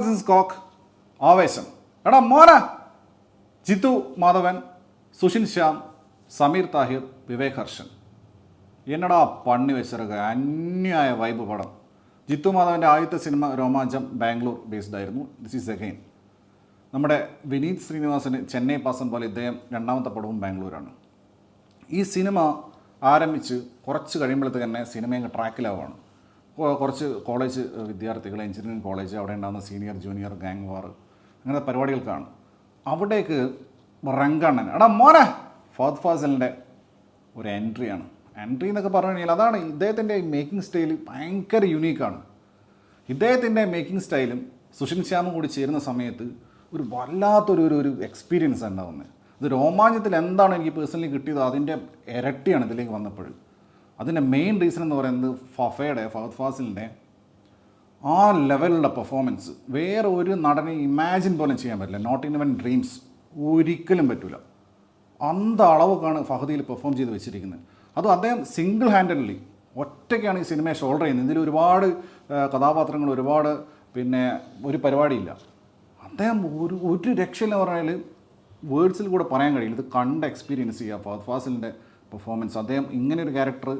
This is coke ആവേശം. എടാ മോന, ജിത്തു മാധവൻ, സുഷിൻ ശ്യാം, സമീർ താഹിർ, വിവേക് ഹർഷൻ. എന്നടാ പണി വെച്ചിറക്കുക, അന്യായ വൈബ് പടം. ജിത്തു മാധവൻ്റെ ആദ്യത്തെ സിനിമ രോമാഞ്ചം ബാംഗ്ലൂർ ബേസ്ഡ് ആയിരുന്നു. ദിസ് ഈസ് അഗെയിൻ നമ്മുടെ വിനീത് ശ്രീനിവാസന് ചെന്നൈ പാസം പോലെ ഇദ്ദേഹം രണ്ടാമത്തെ പടവും ബാംഗ്ലൂരാണ്. ഈ സിനിമ ആരംഭിച്ച് കുറച്ച് കഴിയുമ്പോഴത്തേക്ക് തന്നെ സിനിമ ട്രാക്കിലാവുകയാണ്. കുറച്ച് കോളേജ് വിദ്യാർത്ഥികൾ, എഞ്ചിനീയറിംഗ് കോളേജ്, അവിടെ ഉണ്ടാകുന്ന സീനിയർ ജൂനിയർ ഗാങ് വാർ അങ്ങനത്തെ പരിപാടികൾക്കാണ്. അവിടേക്ക് റങ്കണ്ണൻ, എടാ മോനെ, ഫഹദ് ഫാസിലിൻ്റെ ഒരു എൻട്രിയാണ്. എൻട്രി എന്നൊക്കെ പറഞ്ഞു കഴിഞ്ഞാൽ അതാണ് ഇദ്ദേഹത്തിൻ്റെ മേക്കിംഗ് സ്റ്റൈൽ ഭയങ്കര യുണീക്കാണ്. ഇദ്ദേഹത്തിൻ്റെ മേക്കിംഗ് സ്റ്റൈലും സുഷിൻ ശ്യാമും കൂടി ചേരുന്ന സമയത്ത് ഒരു വല്ലാത്തൊരു എക്സ്പീരിയൻസ് ഉണ്ടാവുന്നത്. ഇത് രോമാഞ്ചത്തിൽ എന്താണ് എനിക്ക് പേഴ്സണലി കിട്ടിയത് അതിൻ്റെ ഇരട്ടിയാണ് ഇതിലേക്ക് വന്നപ്പോൾ. അതിൻ്റെ മെയിൻ റീസൺ എന്ന് പറയുന്നത് ഫഹദ് ഫാസിലിൻ്റെ ആ ലെവലിലുള്ള പെർഫോമൻസ് വേറെ ഒരു നടനെ ഇമാജിൻ പോലും ചെയ്യാൻ പറ്റില്ല. നോട്ട് ഇൻ ഇവൻ ഡ്രീംസ് ഒരിക്കലും പറ്റില്ല. അന്ത അളവൊക്കെയാണ് ഫഹദിയിൽ പെർഫോം ചെയ്ത് വെച്ചിരിക്കുന്നത്. അതും അദ്ദേഹം സിംഗിൾ ഹാൻഡഡ്ലി ഒറ്റയ്ക്കാണ് ഈ സിനിമയെ ഷോൾഡർ ചെയ്യുന്നത്. ഇതിൽ ഒരുപാട് കഥാപാത്രങ്ങൾ, ഒരുപാട് ഒരു പരിപാടിയില്ല. അദ്ദേഹം ഒരു രക്ഷയില്ലെന്ന് പറഞ്ഞാൽ വേർഡ്സിൽ കൂടെ പറയാൻ കഴിയില്ല. ഇത് കണ്ട് എക്സ്പീരിയൻസ് ചെയ്യുക ഫഹദ് ഫാസിലിൻ്റെ പെർഫോമൻസ്. അദ്ദേഹം ഇങ്ങനെയൊരു ക്യാരക്ടർ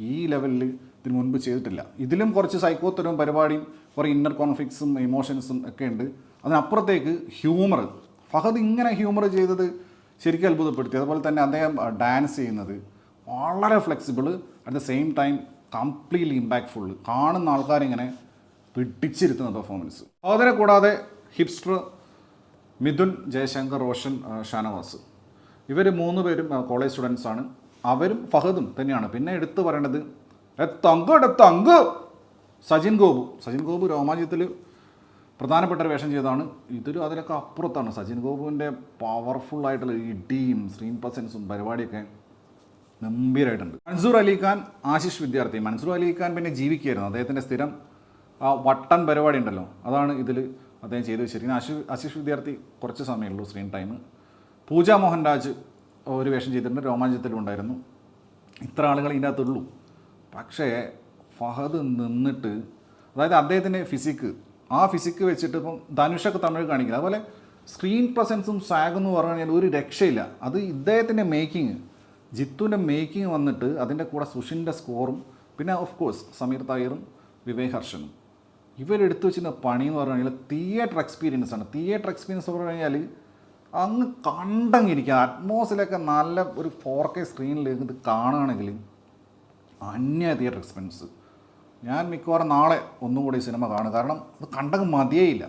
ഈ ലെവലിൽ ഇതിന് മുൻപ് ചെയ്തിട്ടില്ല. ഇതിലും കുറച്ച് സൈക്കോത്തരവും പരിപാടിയും കുറേ ഇന്നർ കോൺഫ്ലിക്ട്സും ഇമോഷൻസും ഒക്കെ ഉണ്ട്. അതിനപ്പുറത്തേക്ക് ഹ്യൂമർ, ഫഹദ് ഇങ്ങനെ ഹ്യൂമർ ചെയ്തത് ശരിക്കും അത്ഭുതപ്പെടുത്തി. അതുപോലെ തന്നെ അദ്ദേഹം ഡാൻസ് ചെയ്യുന്നത് വളരെ flexible, at the same time completely impactful. കാണുന്ന ആൾക്കാരിങ്ങനെ പിടിച്ചിരുത്തുന്ന പെർഫോമൻസ്. അതിനെ കൂടാതെ ഹിപ്സ്റ്റർ മിഥുൻ, ജയശങ്കർ, റോഷൻ, ഷാനവാസ്, ഇവർ 3 പേരും കോളേജ് സ്റ്റുഡൻസാണ്. അവരും ഫഹദും തന്നെയാണ്. പിന്നെ എടുത്തു പറയേണ്ടത് തങ്ക് സജിൻ ഗോപു രോമാഞ്ചത്തിൽ പ്രധാനപ്പെട്ട ഒരു വേഷം ചെയ്തതാണ്. ഇതൊരു അതിലൊക്കെ അപ്പുറത്താണ്. സജിൻ ഗോപുവിൻ്റെ പവർഫുള്ളായിട്ടുള്ള ഇടിയും സ്ക്രീൻ പ്രസൻസും പരിപാടിയൊക്കെ ഗംഭീരമായിട്ടുണ്ട്. മൻസൂർ അലിഖാൻ, ആശിഷ് വിദ്യാർത്ഥി. മൻസൂർ അലിഖാൻ പിന്നെ ജീവിക്കുകയായിരുന്നു. അദ്ദേഹത്തിൻ്റെ സ്ഥിരം ആ വട്ടൻ പരിപാടി ഉണ്ടല്ലോ, അതാണ് ഇതിൽ അദ്ദേഹം ചെയ്ത് വെച്ചിരിക്കുന്നത്. ആശിഷ് വിദ്യാർത്ഥി കുറച്ച് സമയമുള്ളൂ സ്ക്രീൻ ടൈം. പൂജ മോഹൻരാജ് ഒരു വേഷം ചെയ്തിട്ടുണ്ട്, രോമാഞ്ചത്തിലും ഉണ്ടായിരുന്നു. ഇത്ര ആളുകൾ ഇതിൻ്റെ അകത്തുള്ളൂ. പക്ഷേ ഫഹദ് നിന്നിട്ട്, അതായത് അദ്ദേഹത്തിൻ്റെ ആ ഫിസിക്ക് വെച്ചിട്ട് ഇപ്പം ധനുഷൊക്കെ തമിഴ് കാണിക്കുന്നത്, അതുപോലെ സ്ക്രീൻ പ്രസൻസും സാഗെന്ന് പറഞ്ഞു കഴിഞ്ഞാൽ ഒരു രക്ഷയില്ല. അത് ഇദ്ദേഹത്തിൻ്റെ മേക്കിങ്, ജിത്തുവിൻ്റെ മേക്കിങ് വന്നിട്ട് അതിൻ്റെ കൂടെ സുഷിൻ്റെ സ്കോറും പിന്നെ ഓഫ് കോഴ്സ് സമീർ താഹിറും വിവേക് ഹർഷനും ഇവരെടുത്ത് വെച്ചിരുന്ന പണി എന്ന് പറഞ്ഞു കഴിഞ്ഞാൽ തിയേറ്റർ എക്സ്പീരിയൻസ് ആണ്. തിയേറ്റർ എക്സ്പീരിയൻസ് എന്ന് പറഞ്ഞു കഴിഞ്ഞാൽ അങ്ങ് കണ്ടങ്ങിരിക്കുക. അറ്റ്മോസിലൊക്കെ നല്ല ഒരു 4K സ്ക്രീനിലേക്ക് ഇത് കാണുകയാണെങ്കിൽ അന്യ തിയേറ്റർ എക്സ്പീരിയൻസ്. ഞാൻ മിക്കവാറും നാളെ ഒന്നും കൂടി ഈ സിനിമ കാണും. കാരണം അത് കണ്ടങ്ങ് മതിയേയില്ല.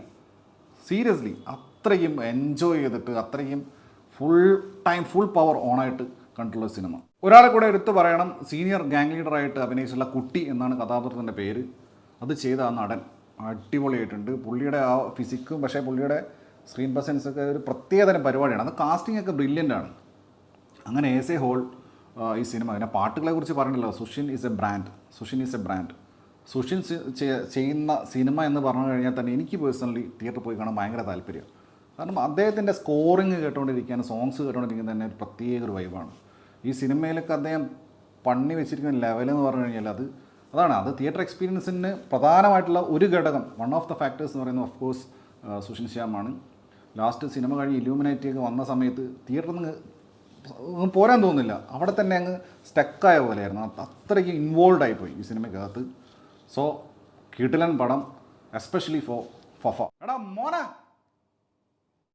സീരിയസ്ലി അത്രയും എൻജോയ് ചെയ്തിട്ട്, അത്രയും ഫുൾ പവർ ഓണായിട്ട് കണ്ടുള്ള സിനിമ. ഒരാളെ കൂടെ എടുത്തു പറയണം, സീനിയർ ഗാങ് ലീഡറായിട്ട് അഭിനയിച്ചുള്ള കുട്ടി എന്നാണ് കഥാപാത്രത്തിൻ്റെ പേര്. അത് ചെയ്ത ആ നടൻ അടിപൊളിയായിട്ടുണ്ട്. പുള്ളിയുടെ ആ ഫിസിക്കും പക്ഷേ പുള്ളിയുടെ സ്ക്രീൻ പ്രസൻസൊക്കെ ഒരു പ്രത്യേകതരം പരിപാടിയാണ്. അത് കാസ്റ്റിംഗ് ഒക്കെ ബ്രില്യൻ്റ് ആണ്. അങ്ങനെ ആസ് എ ഹോൾ ഈ സിനിമ, പിന്നെ പാട്ടുകളെ കുറിച്ച് പറഞ്ഞല്ലോ, Sushin is A brand. Sushin ചെയ്യുന്ന സിനിമ എന്ന് പറഞ്ഞു കഴിഞ്ഞാൽ തന്നെ എനിക്ക് പേഴ്സണലി തിയേറ്ററിൽ പോയി കാണാൻ ഭയങ്കര താല്പര്യം. കാരണം അദ്ദേഹത്തിൻ്റെ സ്കോറിങ് കേട്ടുകൊണ്ടിരിക്കാൻ, സോങ്സ് കേട്ടുകൊണ്ടിരിക്കാൻ തന്നെ ഒരു പ്രത്യേക ഒരു വൈബാണ്. ഈ സിനിമയിലൊക്കെ അദ്ദേഹം പണി വെച്ചിരിക്കുന്ന ലെവലെന്ന് പറഞ്ഞു കഴിഞ്ഞാൽ അത് തിയേറ്റർ എക്സ്പീരിയൻസിന് പ്രധാനമായിട്ടുള്ള ഒരു ഘടകം, വൺ ഓഫ് ദ ഫാക്ടേഴ്സ് എന്ന് പറയുന്നത് ഓഫ് കോഴ്സ് സുഷിൻ ശ്യാമാണ്. ലാസ്റ്റ് സിനിമ കഴിഞ്ഞ് ഇലൂമിനാറ്റിയൊക്കെ വന്ന സമയത്ത് തിയേറ്ററിൽ നിന്ന് പോരാൻ തോന്നുന്നില്ല. അവിടെ തന്നെ അങ്ങ് സ്റ്റക്കായ പോലെയായിരുന്നു. അത്രയ്ക്ക് ഇൻവോൾവ് ആയിപ്പോയി ഈ സിനിമയ്ക്കകത്ത്. സോ കിടിലൻ പടം, എസ്പെഷ്യലി ഫോർ ഫഫ. എടാ മോനെ.